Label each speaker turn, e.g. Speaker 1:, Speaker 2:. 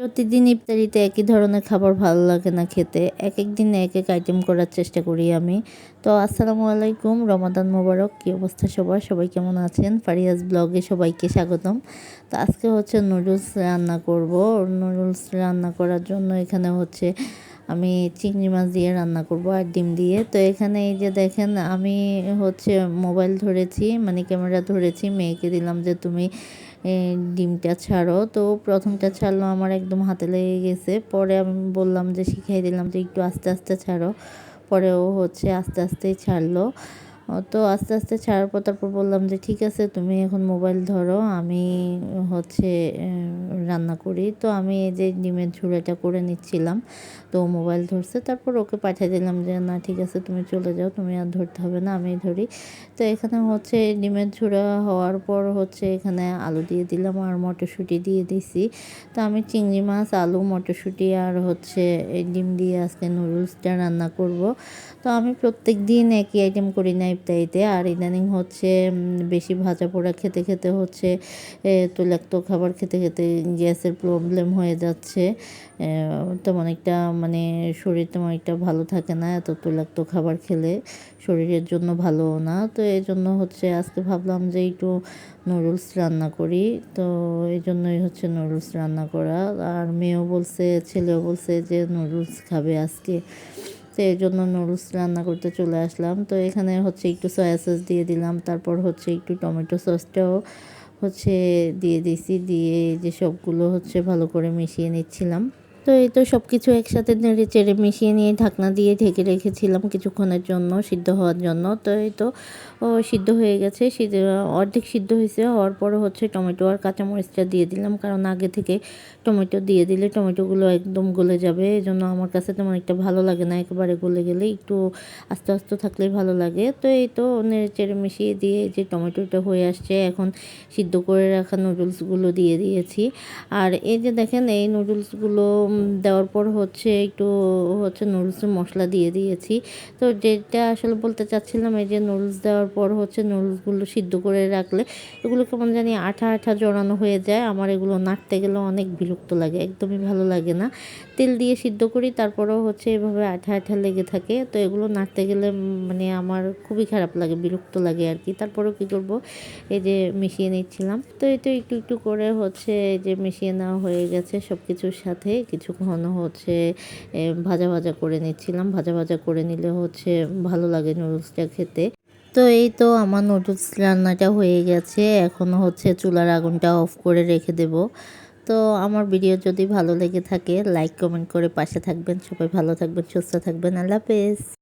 Speaker 1: প্রতিদিন ইফতারিতে একই ধরনের খাবার ভালো লাগে না খেতে। একেক দিন একেক আইটেম করার চেষ্টা করি আমি। তো আসসালামু আলাইকুম, রমাদান মোবারক। কী অবস্থা সবার? সবাই কেমন আছেন? ফারিয়াজ ব্লগে সবাইকে স্বাগতম। তো আজকে হচ্ছে নুডলস রান্না করব। নুডলস রান্না করার জন্য এখানে হচ্ছে আমি চিংড়ি মাছ দিয়ে রান্না করব আর ডিম দিয়ে। তো এখানে এই যে দেখেন আমি হচ্ছে মোবাইল ধরেছি, মানে ক্যামেরা ধরেছি, মেয়েকে দিলাম যে তুমি ডিমটা ছাড়ো। তো প্রথমটা ছাড়লো, আমার একদম হাতে লেগে গেছে। পরে আমি বললাম যে শিখিয়ে দিলাম যে একটু আস্তে আস্তে ছাড়ো। পরে ও হচ্ছে আস্তে আস্তেই ছাড়লো। তো আস্তে আস্তে ছাড়ার পর তারপর বললাম যে ঠিক আছে তুমি এখন মোবাইল ধরো, আমি হচ্ছে রান্না করি। তো আমি এই যে ডিমের ঝুড়োটা করে নিচ্ছিলাম, তো মোবাইল ধরছে। তারপর ওকে পাঠিয়ে দিলাম যে না ঠিক আছে তুমি চলে যাও, তুমি আর ধরতে হবে না, আমি ধরি। তো এখানে হচ্ছে ডিমের ঝুড়া হওয়ার পর হচ্ছে এখানে আলু দিয়ে দিলাম আর মটরশুঁটি দিয়ে দিছি। তো আমি চিংড়ি মাছ, আলু, মটরশুঁটি আর হচ্ছে ডিম দিয়ে আজকে নুডলসটা রান্না করব। তো আমি প্রত্যেক দিন একই আইটেম করি না ইফতারিতে। আর ইদানিং হচ্ছে বেশি ভাজা পোড়া খেতে খেতে হচ্ছে তৈলাক্ত খাবার খেতে খেতে গ্যাসের প্রবলেম হয়ে যাচ্ছে। তেমন একটা মানে শরীর তেমন একটা ভালো থাকে না, এত তৈলাক্ত খাবার খেলে শরীরের জন্য ভালোও না। তো এই জন্য হচ্ছে আজকে ভাবলাম যে একটু নুডলস রান্না করি। তো এই জন্যই হচ্ছে নুডলস রান্না করা। আর মেয়েও বলছে, ছেলেও বলছে যে নুডলস খাবে আজকে। তো এই জন্য নুডলস রান্না করতে চলে আসলাম। তো এখানে হচ্ছে একটু সয়া সস দিয়ে দিলাম, তারপর হচ্ছে একটু টমেটো সসটাও হচ্ছে দিয়ে দিছি। দিয়ে যে সবগুলো হচ্ছে ভালো করে মিশিয়ে নিচ্ছিলাম। তো এই তো সব কিছু একসাথে নেড়ে চেড়ে মিশিয়ে নিয়ে ঢাকনা দিয়ে ঢেকে রেখেছিলাম কিছুক্ষণের জন্য সিদ্ধ হওয়ার জন্য। তো এই তো সিদ্ধ হয়ে গেছে, অর্ধেক সিদ্ধ হয়েছে। হওয়ার পরে হচ্ছে টমেটো আর কাঁচামরিচটা দিয়ে দিলাম, কারণ আগে থেকে টমেটো দিয়ে দিলে টমেটোগুলো একদম গলে যাবে। এই জন্য আমার কাছে তেমন একটা ভালো লাগে না, একেবারে গলে গেলে একটু আস্তে আস্তে থাকলেই ভালো লাগে। তো এই তো নেড়ে চেড়ে মিশিয়ে দিয়ে যে টমেটোটা হয়ে আসছে, এখন সিদ্ধ করে রাখা নুডলসগুলো দিয়ে দিয়েছি। আর এই যে দেখেন এই নুডলসগুলো দেওয়ার পর হচ্ছে একটু হচ্ছে নুডলসের মশলা দিয়ে দিয়েছি। তো যেটা আসলে বলতে চাচ্ছিলাম, এই যে নুডলস দেওয়ার পর হচ্ছে নুডলসগুলো সিদ্ধ করে রাখলে এগুলো কেমন জানি আঠা আঠা জড়ানো হয়ে যায়। আমার এগুলো নাড়তে গেলে অনেক বিরক্ত লাগে, একদমই ভালো লাগে না। তেল দিয়ে সিদ্ধ করি, তারপরেও হচ্ছে এভাবে আঠা আঠা লেগে থাকে। তো এগুলো নাড়তে গেলে মানে আমার খুবই খারাপ লাগে, বিরক্ত লাগে আর কি। তারপরেও কী করব, এই যে মিশিয়ে নিচ্ছিলাম। তো এই তো একটু একটু করে হচ্ছে এই যে মিশিয়ে নেওয়া হয়ে গেছে সব কিছুর সাথে। কিছুক্ষণ হচ্ছে ভাজা ভাজা করে নিচ্ছিলাম। ভাজা ভাজা করে নিলে হচ্ছে ভালো লাগে নুডলসটা খেতে। তো এই তো আমার নুডলস রান্নাটা হয়ে গেছে। এখন হচ্ছে চুলার আগুনটা অফ করে রেখে দেব। তো আমার ভিডিও যদি ভালো লেগে থাকে লাইক কমেন্ট করে পাশে থাকবেন। সবাই ভালো থাকবেন, সুস্থ থাকবেন। আল্লাহ হাফেজ।